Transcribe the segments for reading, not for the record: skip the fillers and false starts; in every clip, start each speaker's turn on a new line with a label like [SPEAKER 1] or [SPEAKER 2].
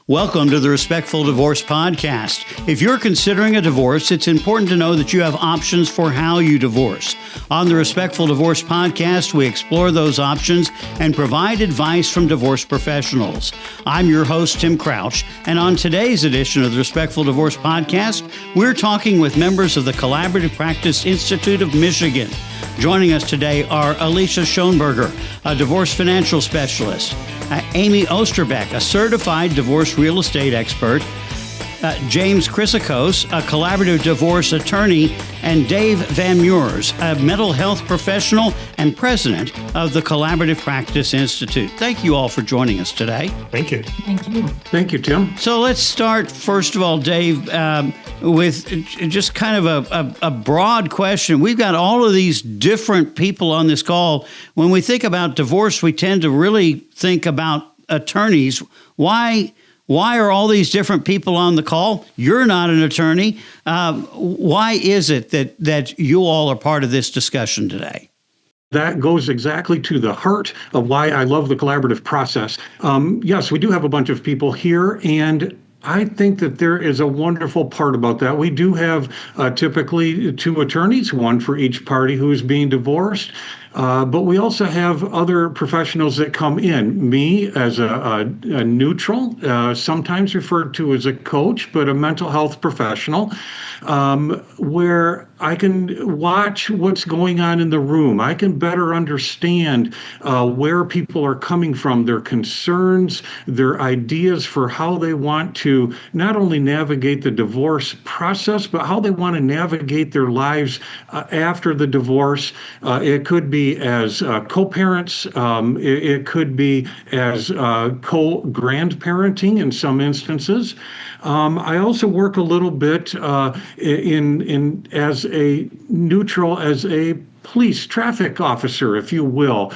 [SPEAKER 1] Welcome to the Respectful Divorce Podcast. If you're considering a divorce, it's important to know that you have options for how you divorce. On the Respectful Divorce Podcast, we explore those options and provide advice from divorce professionals. I'm your host, Tim Crouch, and on today's edition of the Respectful Divorce Podcast, we're talking with members of the Collaborative Practice Institute of Michigan. Joining us today are Alicia Schonberger, a divorce financial specialist, Amy Osterbeck, a certified divorce real estate expert, James Chryssikos, a collaborative divorce attorney, and Dave VanMeurs, a mental health professional and president of the Collaborative Practice Institute. Thank you all for joining us today.
[SPEAKER 2] Thank you.
[SPEAKER 3] Thank you.
[SPEAKER 2] Thank you, Tim.
[SPEAKER 1] So let's start, first of all, Dave, with just kind of a broad question. We've got all of these different people on this call. When we think about divorce, we tend to really think about attorneys. Why are all these different people on the call? You're not an attorney. Why is it that you all are part of this discussion today?
[SPEAKER 2] That goes exactly to the heart of why I love the collaborative process. Yes, we do have a bunch of people here, and I think that there is a wonderful part about that. We do have typically two attorneys, one for each party who is being divorced. But we also have other professionals that come in. Me as a neutral, sometimes referred to as a coach, but a mental health professional, where I can watch what's going on in the room. I can better understand where people are coming from, their concerns, their ideas for how they want to not only navigate the divorce process, but how they want to navigate their lives after the divorce. It could be as co-parents, it could be as co-grandparenting in some instances. I also work a little bit in as a neutral, as a police traffic officer, if you will,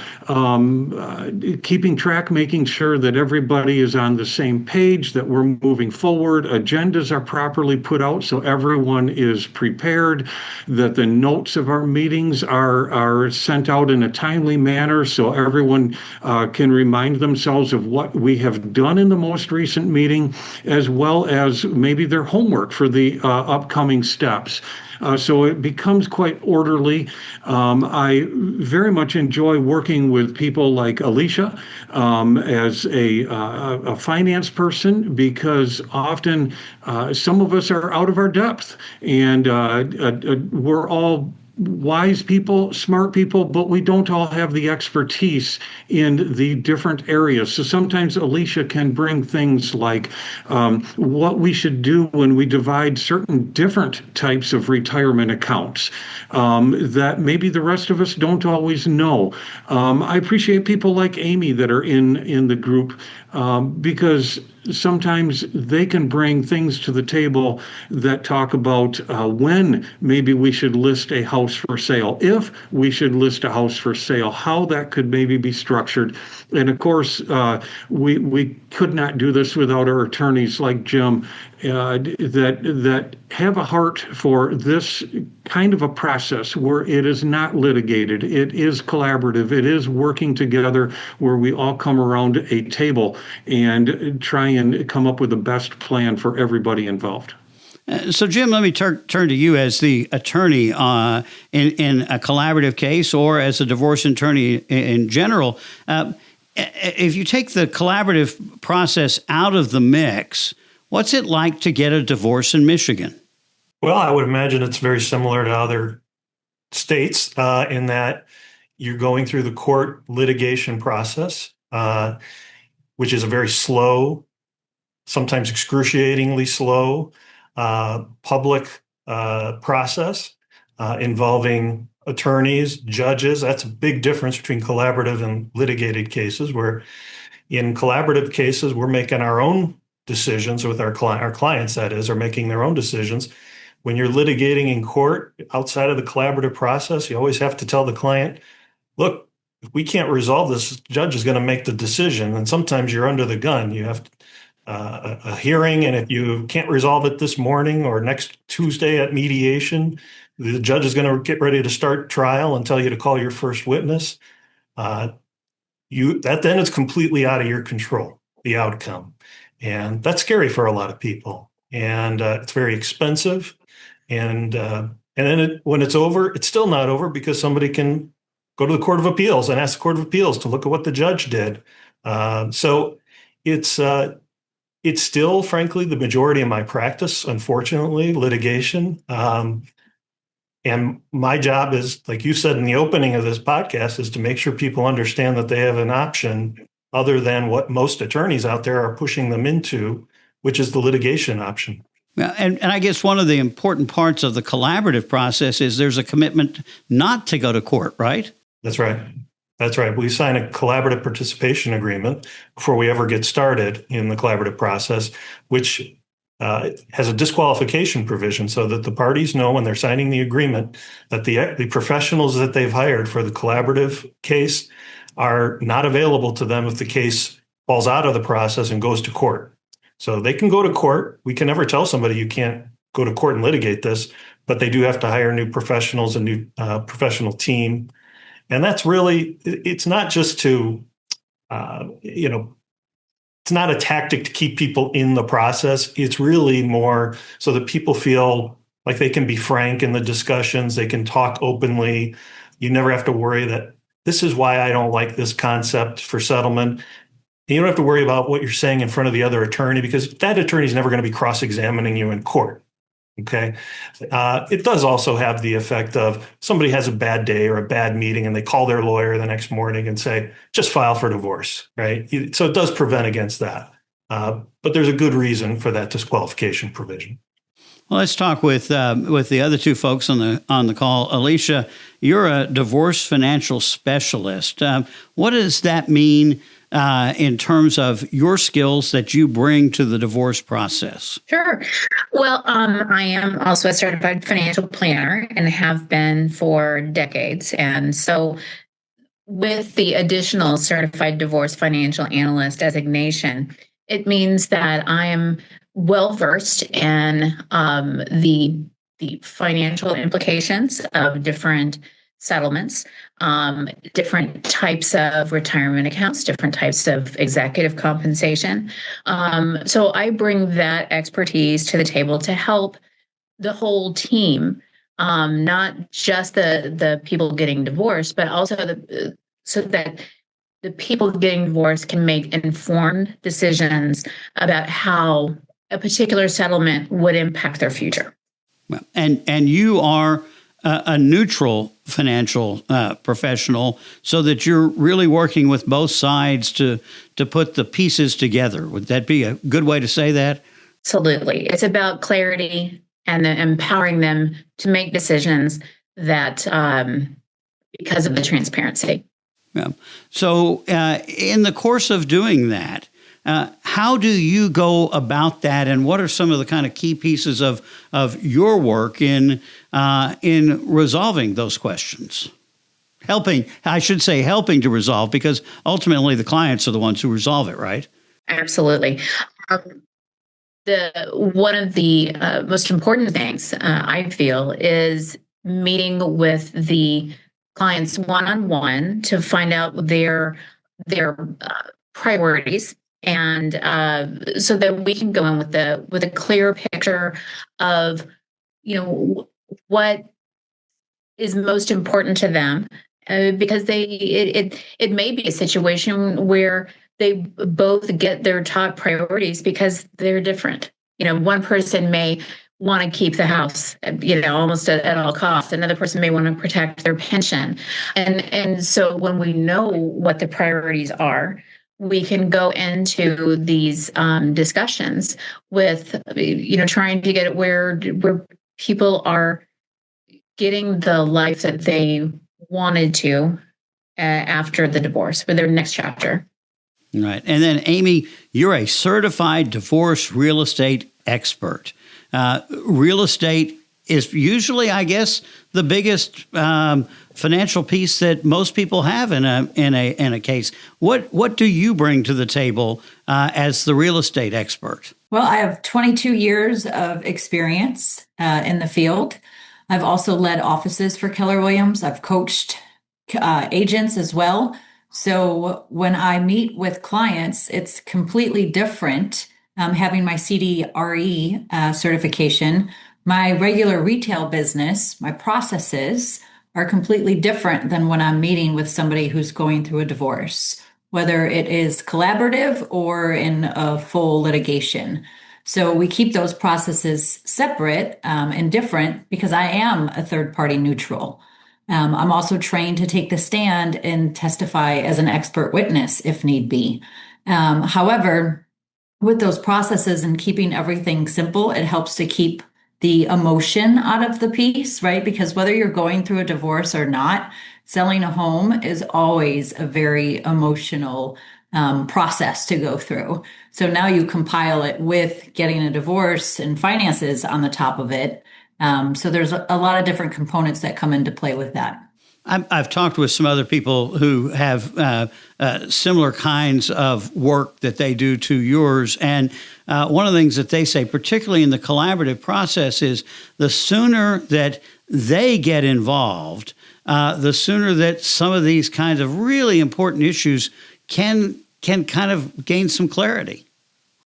[SPEAKER 2] keeping track, making sure that everybody is on the same page, that we're moving forward, agendas are properly put out so everyone is prepared, that the notes of our meetings are sent out in a timely manner so everyone can remind themselves of what we have done in the most recent meeting, as well as maybe their homework for the upcoming steps. So it becomes quite orderly. I very much enjoy working with people like Alicia as a finance person, because often some of us are out of our depth, and we're all wise people, smart people, but we don't all have the expertise in the different areas. So sometimes Alicia can bring things like what we should do when we divide certain different types of retirement accounts that maybe the rest of us don't always know. I appreciate people like Amy that are in the group because sometimes they can bring things to the table that talk about when maybe we should list a house for sale, if we should list a house for sale, how that could maybe be structured. And of course, we could not do this without our attorneys like Jim that have a heart for this kind of a process where it is not litigated, it is collaborative, it is working together, where we all come around a table and try and come up with the best plan for everybody involved.
[SPEAKER 1] So, Jim, let me turn to you as the attorney in a collaborative case, or as a divorce attorney in general. If you take the collaborative process out of the mix, what's it like to get a divorce in Michigan?
[SPEAKER 3] Well, I would imagine it's very similar to other states in that you're going through the court litigation process, which is a very slow, sometimes excruciatingly slow, public process involving attorneys, judges. That's a big difference between collaborative and litigated cases, where in collaborative cases, we're making our own decisions with our clients, that is, are making their own decisions. When you're litigating in court outside of the collaborative process, you always have to tell the client, look, if we can't resolve this, the judge is going to make the decision. And sometimes you're under the gun. You have a hearing, and if you can't resolve it this morning or next Tuesday at mediation, the judge is going to get ready to start trial and tell you to call your first witness. That then is completely out of your control, the outcome. And that's scary for a lot of people. And it's very expensive. And then when it's over, it's still not over because somebody can go to the Court of Appeals and ask the Court of Appeals to look at what the judge did. So it's still, frankly, the majority of my practice, unfortunately, litigation. And my job is, like you said in the opening of this podcast, is to make sure people understand that they have an option other than what most attorneys out there are pushing them into, which is the litigation option.
[SPEAKER 1] Yeah, and I guess one of the important parts of the collaborative process is there's a commitment not to go to court, right?
[SPEAKER 3] That's right. That's right. We sign a collaborative participation agreement before we ever get started in the collaborative process, which has a disqualification provision so that the parties know when they're signing the agreement that the professionals that they've hired for the collaborative case are not available to them if the case falls out of the process and goes to court. So they can go to court. We can never tell somebody you can't go to court and litigate this, but they do have to hire new professionals, a new professional team. And that's really, it's not just to, it's not a tactic to keep people in the process. It's really more so that people feel like they can be frank in the discussions. They can talk openly. You never have to worry that this is why I don't like this concept for settlement. And you don't have to worry about what you're saying in front of the other attorney because that attorney is never going to be cross-examining you in court. Okay. It does also have the effect of somebody has a bad day or a bad meeting and they call their lawyer the next morning and say, just file for divorce, right? So it does prevent against that. But there's a good reason for that disqualification provision.
[SPEAKER 1] Well, let's talk with the other two folks on the call. Alicia, you're a divorce financial specialist. What does that mean in terms of your skills that you bring to the divorce process?
[SPEAKER 4] Sure. Well, I am also a certified financial planner and have been for decades. And so with the additional certified divorce financial analyst designation, it means that I am well-versed in the financial implications of different settlements, different types of retirement accounts, different types of executive compensation. So I bring that expertise to the table to help the whole team, not just the people getting divorced, but also so that the people getting divorced can make informed decisions about how a particular settlement would impact their future.
[SPEAKER 1] Well, and you are a neutral financial professional, so that you're really working with both sides to put the pieces together. Would that be a good way to say that?
[SPEAKER 4] Absolutely. It's about clarity and empowering them to make decisions that because of the transparency.
[SPEAKER 1] Yeah. So in the course of doing that, how do you go about that, and what are some of the kind of key pieces of your work in resolving those questions? Helping to resolve, because ultimately the clients are the ones who resolve it, right?
[SPEAKER 4] Absolutely. One of the most important things I feel is meeting with the clients one-on-one to find out their priorities, and so that we can go in with a clear picture of what is most important to them, because it may be a situation where they both get their top priorities because they're different. One person may want to keep the house, almost at all costs. Another person may want to protect their pension. And so when we know what the priorities are, we can go into these discussions with, trying to get it where people are getting the life that they wanted to after the divorce, for their next chapter.
[SPEAKER 1] Right. And then, Amy, you're a certified divorce real estate expert. Real estate is usually, I guess, the biggest financial piece that most people have in a case. What do you bring to the table as the real estate expert?
[SPEAKER 5] Well, I have 22 years of experience in the field. I've also led offices for Keller Williams. I've coached agents as well. So when I meet with clients, it's completely different having my CDRE certification, my regular retail business, my processes are completely different than when I'm meeting with somebody who's going through a divorce, whether it is collaborative or in a full litigation. So we keep those processes separate and different because I am a third party neutral. I'm also trained to take the stand and testify as an expert witness if need be. However, with those processes and keeping everything simple, it helps to keep the emotion out of the piece, right? Because whether you're going through a divorce or not, selling a home is always a very emotional process to go through. So now you compile it with getting a divorce and finances on the top of it. So there's a lot of different components that come into play with that.
[SPEAKER 1] I've talked with some other people who have similar kinds of work that they do to yours. And one of the things that they say, particularly in the collaborative process, is the sooner that they get involved, the sooner that some of these kinds of really important issues can kind of gain some clarity.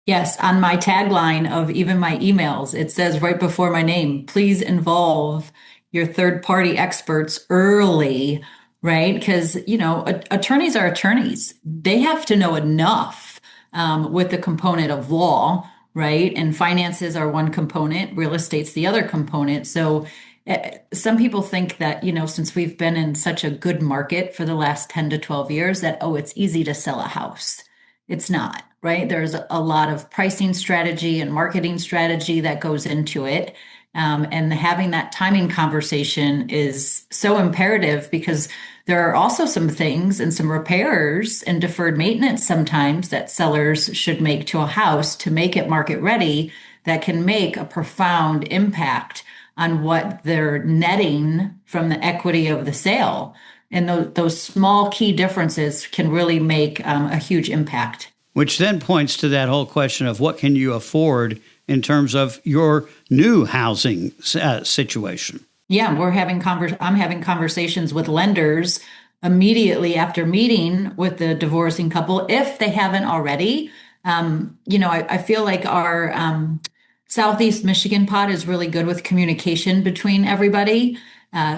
[SPEAKER 5] Yes, on my tagline of even my emails, it says right before my name, please involve your third-party experts early, right? Because, attorneys are attorneys. They have to know enough with the component of law, right? And finances are one component, real estate's the other component. So some people think that, since we've been in such a good market for the last 10 to 12 years, that, it's easy to sell a house. It's not, right? There's a lot of pricing strategy and marketing strategy that goes into it. And having that timing conversation is so imperative because there are also some things and some repairs and deferred maintenance sometimes that sellers should make to a house to make it market ready that can make a profound impact on what they're netting from the equity of the sale. And those small key differences can really make a huge impact.
[SPEAKER 1] Which then points to that whole question of what can you afford in terms of your new housing situation.
[SPEAKER 5] Yeah, I'm having conversations with lenders immediately after meeting with the divorcing couple, if they haven't already. I feel like our Southeast Michigan pod is really good with communication between everybody.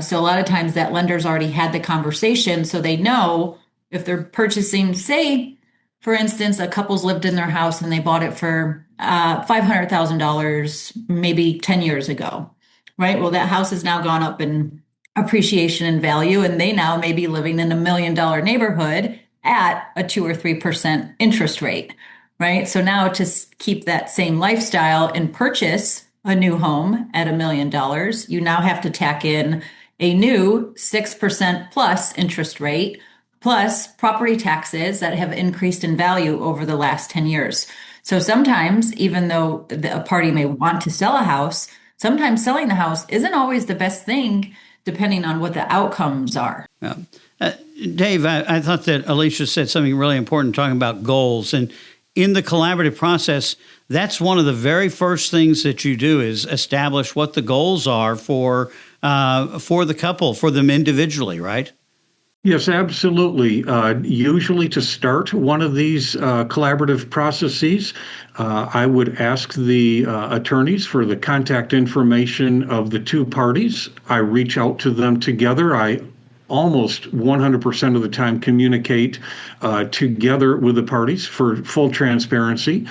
[SPEAKER 5] So a lot of times that lender's already had the conversation, so they know if they're purchasing, say, for instance, a couple's lived in their house and they bought it for $500,000 maybe 10 years ago, right? Well, that house has now gone up in appreciation and value, and they now may be living in $1 million neighborhood at a 2 or 3% interest rate, right? So now to keep that same lifestyle and purchase a new home at $1 million, you now have to tack in a new 6% plus interest rate, plus property taxes that have increased in value over the last 10 years. So sometimes, even though a party may want to sell a house, sometimes selling the house isn't always the best thing, depending on what the outcomes are.
[SPEAKER 1] Yeah. Dave, I thought that Alicia said something really important talking about goals. And in the collaborative process, that's one of the very first things that you do is establish what the goals are for the couple, for them individually, right?
[SPEAKER 2] Yes, absolutely. Usually to start one of these collaborative processes, I would ask the attorneys for the contact information of the two parties. I reach out to them together. I almost 100% of the time communicate together with the parties for full transparency.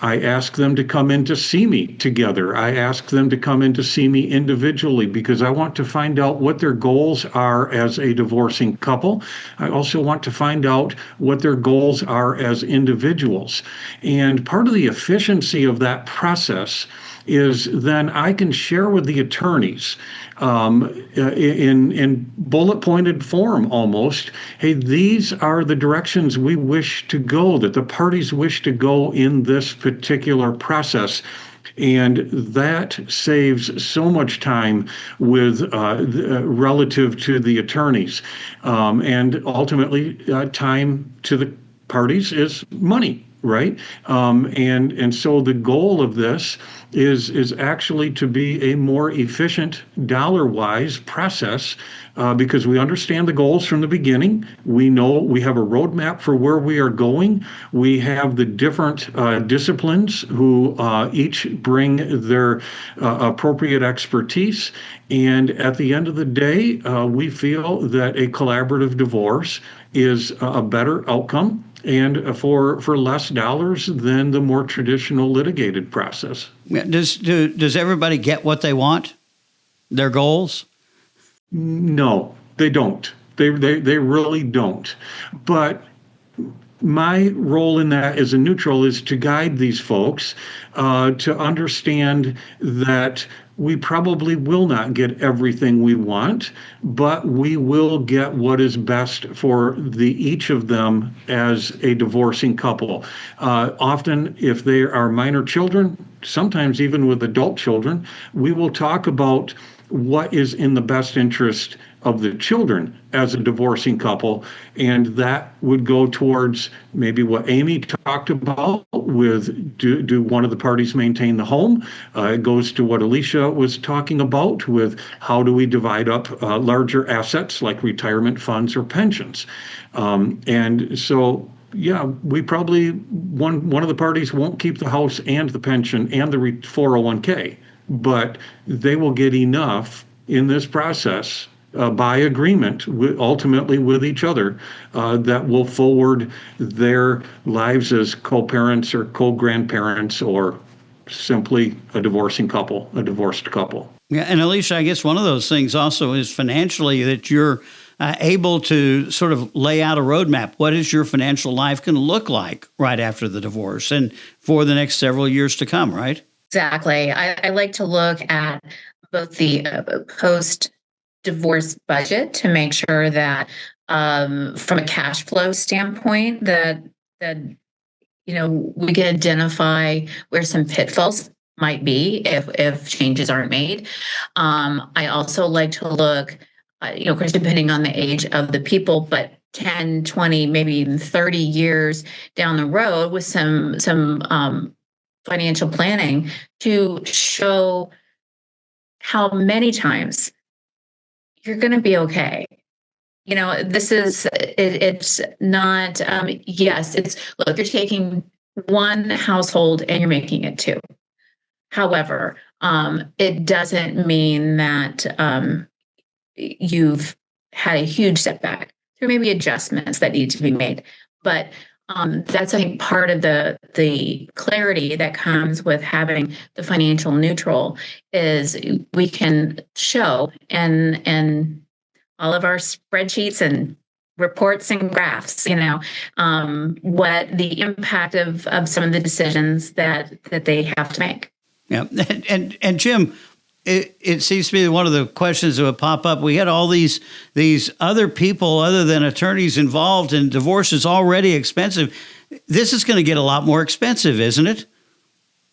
[SPEAKER 2] I ask them to come in to see me together. I ask them to come in to see me individually because I want to find out what their goals are as a divorcing couple. I also want to find out what their goals are as individuals. And part of the efficiency of that process is then I can share with the attorneys in bullet pointed form almost, hey, these are the directions we wish to go, that the parties wish to go in this particular process. And that saves so much time with relative to the attorneys. And ultimately, time to the parties is money. right? And so the goal of this is actually to be a more efficient dollar-wise process, because we understand the goals from the beginning. We know we have a roadmap for where we are going. We have the different disciplines who each bring their appropriate expertise. And at the end of the day, we feel that a collaborative divorce is a better outcome and for less dollars than the more traditional litigated process.
[SPEAKER 1] Yeah, does everybody get what they want? Their goals?
[SPEAKER 2] No, they don't. They really don't. But my role in that as a neutral is to guide these folks to understand that we probably will not get everything we want, but we will get what is best for each of them as a divorcing couple. Often, if they are minor children, sometimes even with adult children, we will talk about what is in the best interest of the children as a divorcing couple. And that would go towards maybe what Amy talked about with do one of the parties maintain the home? It goes to what Alicia was talking about with how do we divide up larger assets like retirement funds or pensions. And so yeah, we probably, one of the parties won't keep the house and the pension and the 401k, but they will get enough in this process by agreement, ultimately with each other, that will forward their lives as co-parents or co-grandparents or simply a divorcing couple, a divorced couple.
[SPEAKER 1] Yeah, and Alicia, I guess one of those things also is financially that you're able to sort of lay out a roadmap. What is your financial life going to look like right after the divorce and for the next several years to come, right?
[SPEAKER 4] Exactly. I like to look at both the post-divorce budget to make sure that from a cash flow standpoint that we can identify where some pitfalls might be if changes aren't made. I also like to look, of course, depending on the age of the people, but 10, 20, maybe even 30 years down the road with some financial planning to show how many times you're going to be okay. This is, it's not, yes, look, you're taking one household and you're making it two. However, it doesn't mean that you've had a huge setback. There may be adjustments that need to be made, but that's, I think, part of the clarity that comes with having the financial neutral is we can show and all of our spreadsheets and reports and graphs, what the impact of some of the decisions that they have to make.
[SPEAKER 1] Yeah, and Jim, it seems to be one of the questions that would pop up. We had all these other people other than attorneys involved, and divorce is already expensive. This is going to get a lot more expensive, isn't it?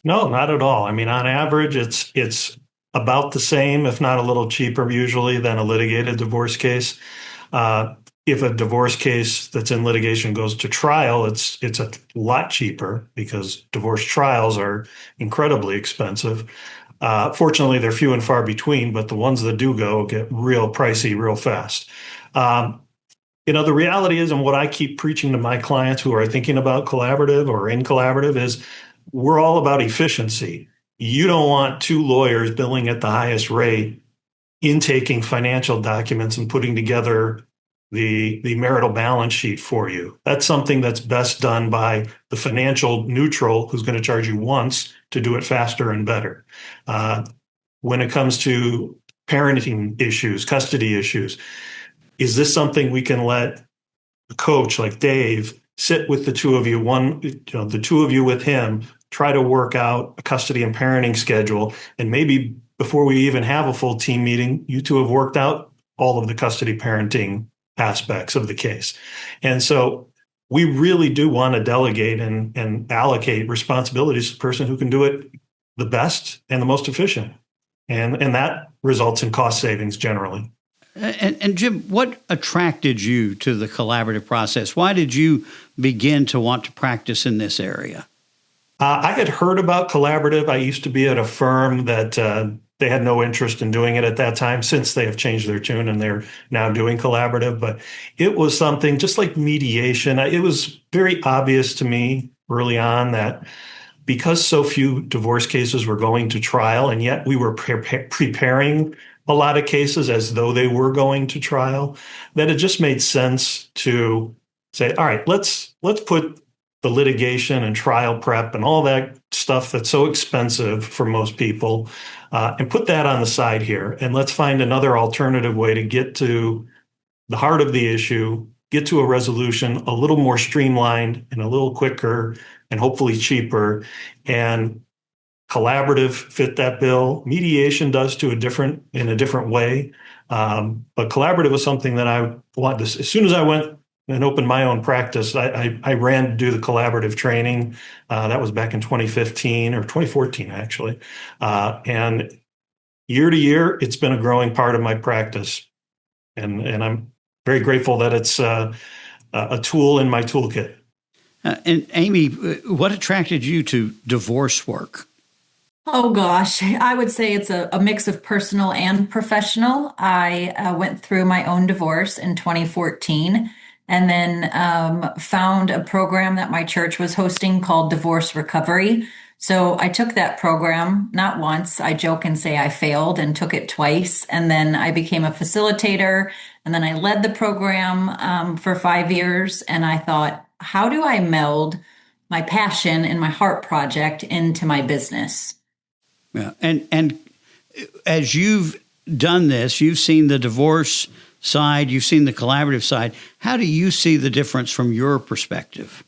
[SPEAKER 3] No, not at all. I mean, on average, it's about the same, if not a little cheaper usually than a litigated divorce case. If a divorce case that's in litigation goes to trial, it's a lot cheaper because divorce trials are incredibly expensive. Fortunately, they're few and far between, but the ones that do go get real pricey real fast. The reality is, and what I keep preaching to my clients who are thinking about collaborative or in collaborative is we're all about efficiency. You don't want two lawyers billing at the highest rate, intaking financial documents and putting together the marital balance sheet for you. That's something that's best done by the financial neutral who's going to charge you once to do it faster and better. When it comes to parenting issues, custody issues, is this something we can let a coach like Dave sit with the two of you, the two of you with him, try to work out a custody and parenting schedule, and maybe before we even have a full team meeting, you two have worked out all of the custody parenting aspects of the case. And so we really do want to delegate and allocate responsibilities to the person who can do it the best and the most efficient. And that results in cost savings generally.
[SPEAKER 1] And Jim, what attracted you to the collaborative process? Why did you begin to want to practice in this area?
[SPEAKER 3] I had heard about collaborative. I used to be at a firm that they had no interest in doing it at that time. Since they have changed their tune and they're now doing collaborative, but it was something just like mediation. It was very obvious to me early on that because so few divorce cases were going to trial, and yet we were preparing a lot of cases as though they were going to trial, that it just made sense to say, all right, let's put the litigation and trial prep and all that stuff that's so expensive for most people, and put that on the side here. And let's find another alternative way to get to the heart of the issue, get to a resolution a little more streamlined and a little quicker and hopefully cheaper. And collaborative fit that bill. Mediation does in a different way. But collaborative was something that I wanted to, as soon as I went and opened my own practice, I ran to do the collaborative training. That was back in 2015 or 2014, actually. And year to year, it's been a growing part of my practice. And I'm very grateful that it's a tool in my toolkit.
[SPEAKER 1] And Amy, what attracted you to divorce work?
[SPEAKER 5] Oh gosh, I would say it's a mix of personal and professional. I went through my own divorce in 2014 and then found a program that my church was hosting called Divorce Recovery. So I took that program, not once. I joke and say I failed and took it twice. And then I became a facilitator. And then I led the program for 5 years. And I thought, how do I meld my passion and my heart project into my business?
[SPEAKER 1] Yeah. And as you've done this, you've seen the divorce side, you've seen the collaborative side. How do you see the difference from your perspective?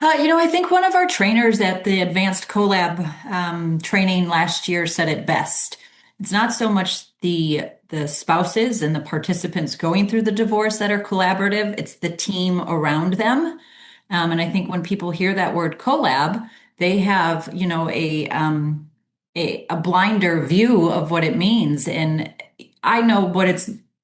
[SPEAKER 5] I think one of our trainers at the Advanced Collab training last year said it best. It's not so much the spouses and the participants going through the divorce that are collaborative, it's the team around them. And I think when people hear that word collab, they have, a blinder view of what it means. And I know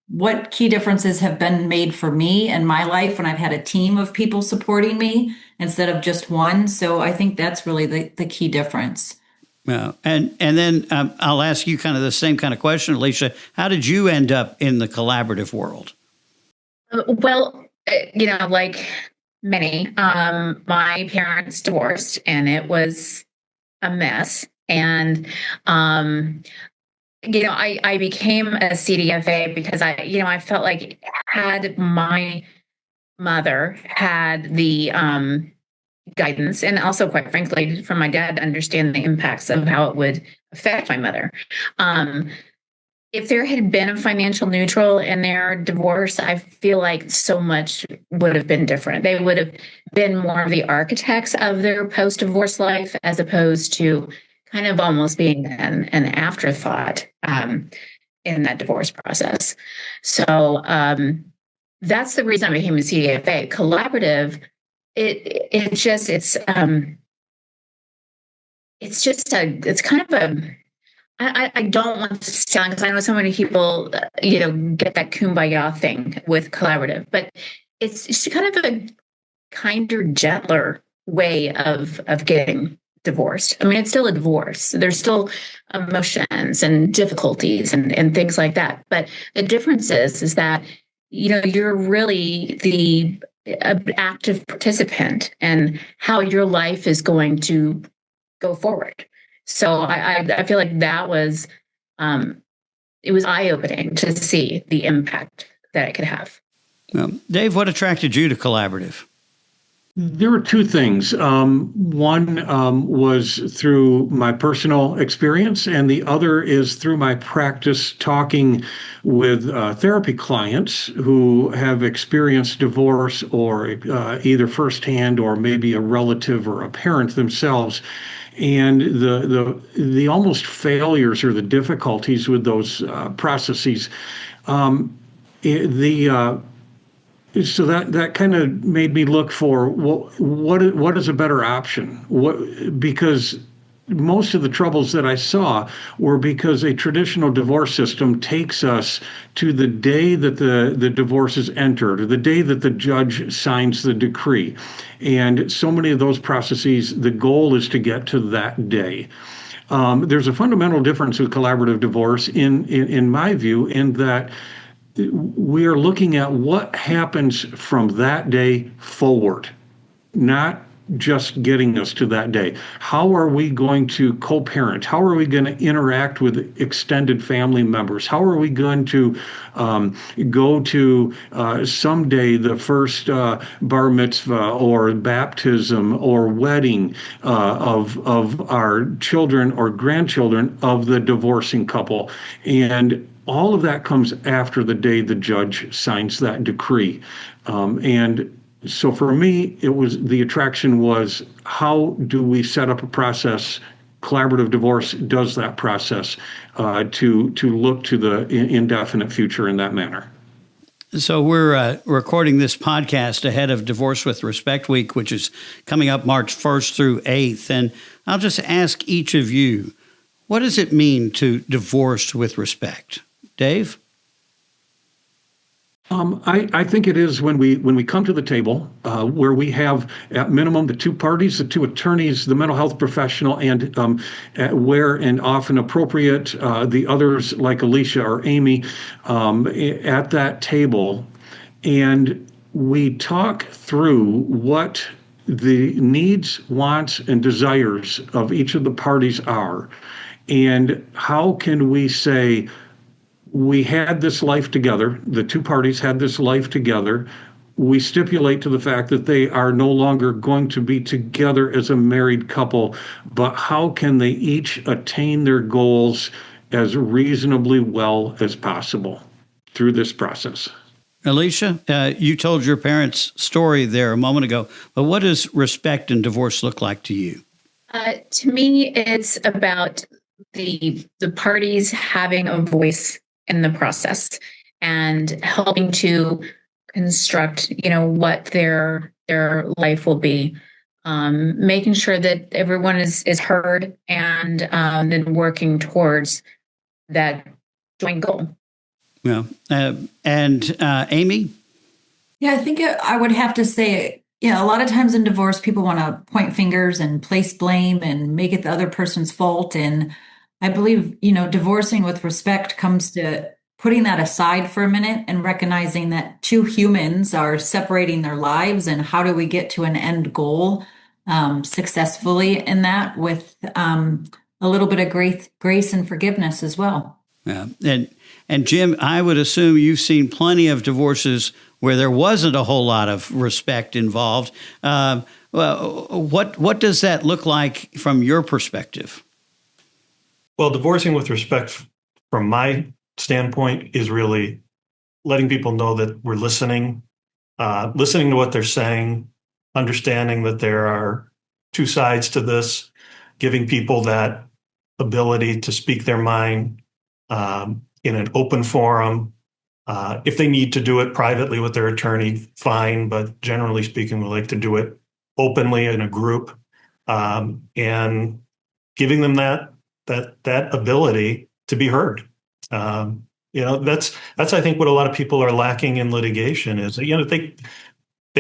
[SPEAKER 5] what key differences have been made for me in my life when I've had a team of people supporting me instead of just one. So I think that's really the key difference.
[SPEAKER 1] Well, and then I'll ask you kind of the same kind of question, Alicia. How did you end up in the collaborative world?
[SPEAKER 4] Well, like many, my parents divorced and it was a mess. And, I became a CDFA because I felt like had my mother had the guidance and also, quite frankly, from my dad to understand the impacts of how it would affect my mother. If there had been a financial neutral in their divorce, I feel like so much would have been different. They would have been more of the architects of their post-divorce life as opposed to kind of almost being an afterthought in that divorce process. So that's the reason I became a CDFA. Collaborative, it's kind of a, I don't want to sound, because I know so many people, get that kumbaya thing with collaborative, but it's kind of a kinder, gentler way of getting divorced. I mean, it's still a divorce. There's still emotions and difficulties and things like that. But the difference is that, you're really the active participant and how your life is going to go forward. So I feel like that was, it was eye-opening to see the impact that it could have.
[SPEAKER 1] Dave, what attracted you to collaborative?
[SPEAKER 2] There were two things. One was through my personal experience, and the other is through my practice talking with therapy clients who have experienced divorce or either firsthand or maybe a relative or a parent themselves. And the almost failures or the difficulties with those processes. So that kind of made me look for what is a better option? Because most of the troubles that I saw were because a traditional divorce system takes us to the day that the divorce is entered, or the day that the judge signs the decree. And so many of those processes, the goal is to get to that day. There's a fundamental difference with collaborative divorce in my view, in that we are looking at what happens from that day forward, not just getting us to that day. How are we going to co-parent? How are we going to interact with extended family members? How are we going to go to someday the first bar mitzvah or baptism or wedding of our children or grandchildren of the divorcing couple? And all of that comes after the day the judge signs that decree. And so for me, the attraction was, how do we set up a process? Collaborative divorce does that process to look to the indefinite future in that manner.
[SPEAKER 1] So we're recording this podcast ahead of Divorce with Respect Week, which is coming up March 1st through 8th. And I'll just ask each of you, what does it mean to divorce with respect? Dave?
[SPEAKER 2] I think it is when we come to the table where we have at minimum the two parties, the two attorneys, the mental health professional, and where and often appropriate, the others like Alicia or Amy at that table, and we talk through what the needs, wants, and desires of each of the parties are, and how can we say, we had this life together, the two parties had this life together. We stipulate to the fact that they are no longer going to be together as a married couple, but how can they each attain their goals as reasonably well as possible through this process?
[SPEAKER 1] Alicia, you told your parents' story there a moment ago, but what does respect and divorce look like to you?
[SPEAKER 4] To me, it's about the parties having a voice in the process and helping to construct, what their life will be. Making sure that everyone is heard, and then working towards that joint goal.
[SPEAKER 1] Yeah. And Amy?
[SPEAKER 5] Yeah, I think I would have to say, a lot of times in divorce, people want to point fingers and place blame and make it the other person's fault. And I believe, divorcing with respect comes to putting that aside for a minute and recognizing that two humans are separating their lives, and how do we get to an end goal successfully in that, with a little bit of grace and forgiveness as well.
[SPEAKER 1] Yeah. And Jim, I would assume you've seen plenty of divorces where there wasn't a whole lot of respect involved. Well, what does that look like from your perspective?
[SPEAKER 3] Well, divorcing with respect, from my standpoint, is really letting people know that we're listening to what they're saying, understanding that there are two sides to this, giving people that ability to speak their mind in an open forum. If they need to do it privately with their attorney, fine, but generally speaking, we like to do it openly in a group, and giving them that ability to be heard. That's I think what a lot of people are lacking in litigation is, they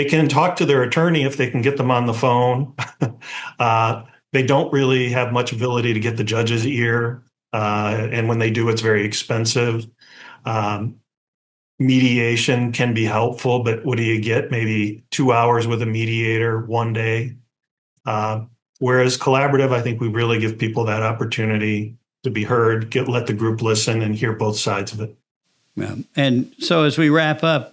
[SPEAKER 3] can talk to their attorney if they can get them on the phone. They don't really have much ability to get the judge's ear, and when they do, it's very expensive. Mediation can be helpful, but what do you get? Maybe 2 hours with a mediator one day. Whereas collaborative, I think we really give people that opportunity to be heard, let the group listen and hear both sides of it.
[SPEAKER 1] Yeah. And so as we wrap up,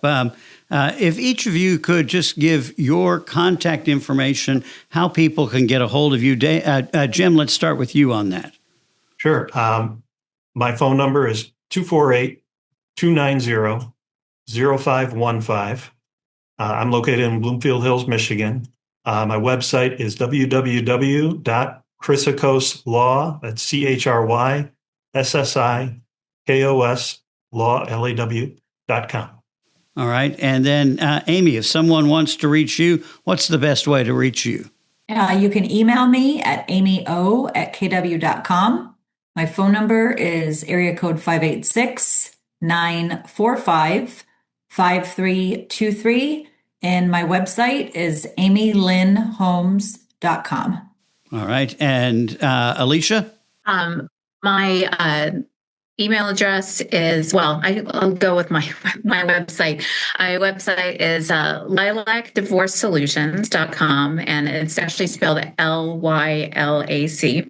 [SPEAKER 1] if each of you could just give your contact information, how people can get a hold of you. Jim, let's start with you on that.
[SPEAKER 3] Sure. My phone number is 248-290-0515. I'm located in Bloomfield Hills, Michigan. My website is www.Chryssikos that's CHRYSSIKOS law.com.
[SPEAKER 1] All right. And then, Amy, if someone wants to reach you, what's the best way to reach you?
[SPEAKER 5] You can email me at amyo@kw.com. My phone number is area code 586-945-5323. And my website is amylynnhomes.com.
[SPEAKER 1] All right. And Alicia?
[SPEAKER 4] My email address is, I'll go with my website. My website is lilacdivorcesolutions.com, and it's actually spelled Lylac.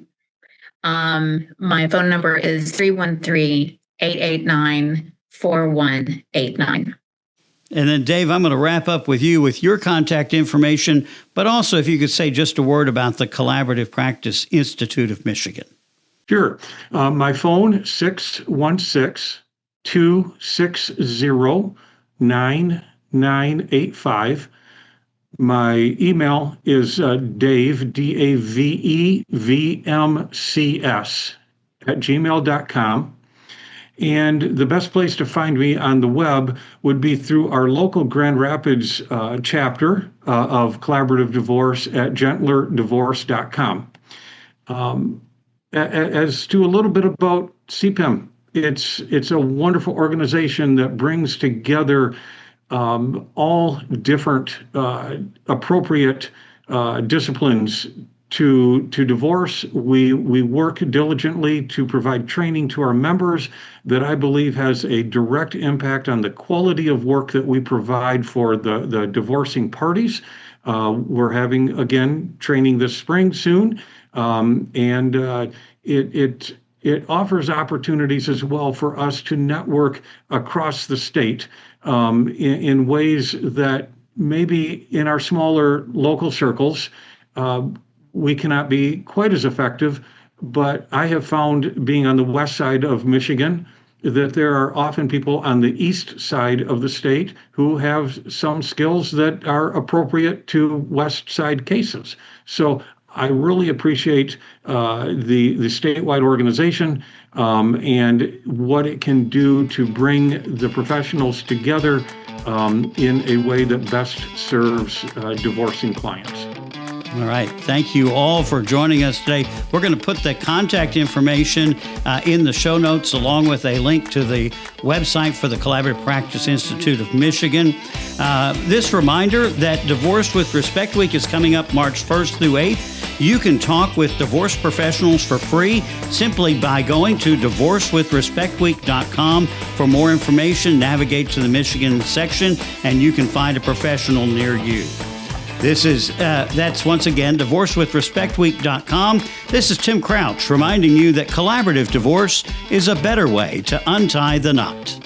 [SPEAKER 4] My phone number is 313-889-4189.
[SPEAKER 1] And then, Dave, I'm going to wrap up with you with your contact information, but also if you could say just a word about the Collaborative Practice Institute of Michigan.
[SPEAKER 2] Sure. My phone, 616-260-9985. My email is Dave, DAVEVMCS @gmail.com. And the best place to find me on the web would be through our local Grand Rapids chapter of Collaborative Divorce at gentledivorce.com. As to a little bit about CPIM, it's a wonderful organization that brings together all different appropriate disciplines to divorce. We work diligently to provide training to our members that I believe has a direct impact on the quality of work that we provide for the divorcing parties. We're having, again, training this spring soon, and it offers opportunities as well for us to network across the state in ways that maybe in our smaller local circles, we cannot be quite as effective. But I have found, being on the west side of Michigan, that there are often people on the east side of the state who have some skills that are appropriate to west side cases. So I really appreciate the statewide organization and what it can do to bring the professionals together in a way that best serves divorcing clients.
[SPEAKER 1] All right. Thank you all for joining us today. We're going to put the contact information in the show notes, along with a link to the website for the Collaborative Practice Institute of Michigan. This reminder that Divorce with Respect Week is coming up March 1st through 8th. You can talk with divorce professionals for free simply by going to divorcewithrespectweek.com. For more information, navigate to the Michigan section, and you can find a professional near you. That's once again divorcewithrespectweek.com. This is Tim Crouch reminding you that collaborative divorce is a better way to untie the knot.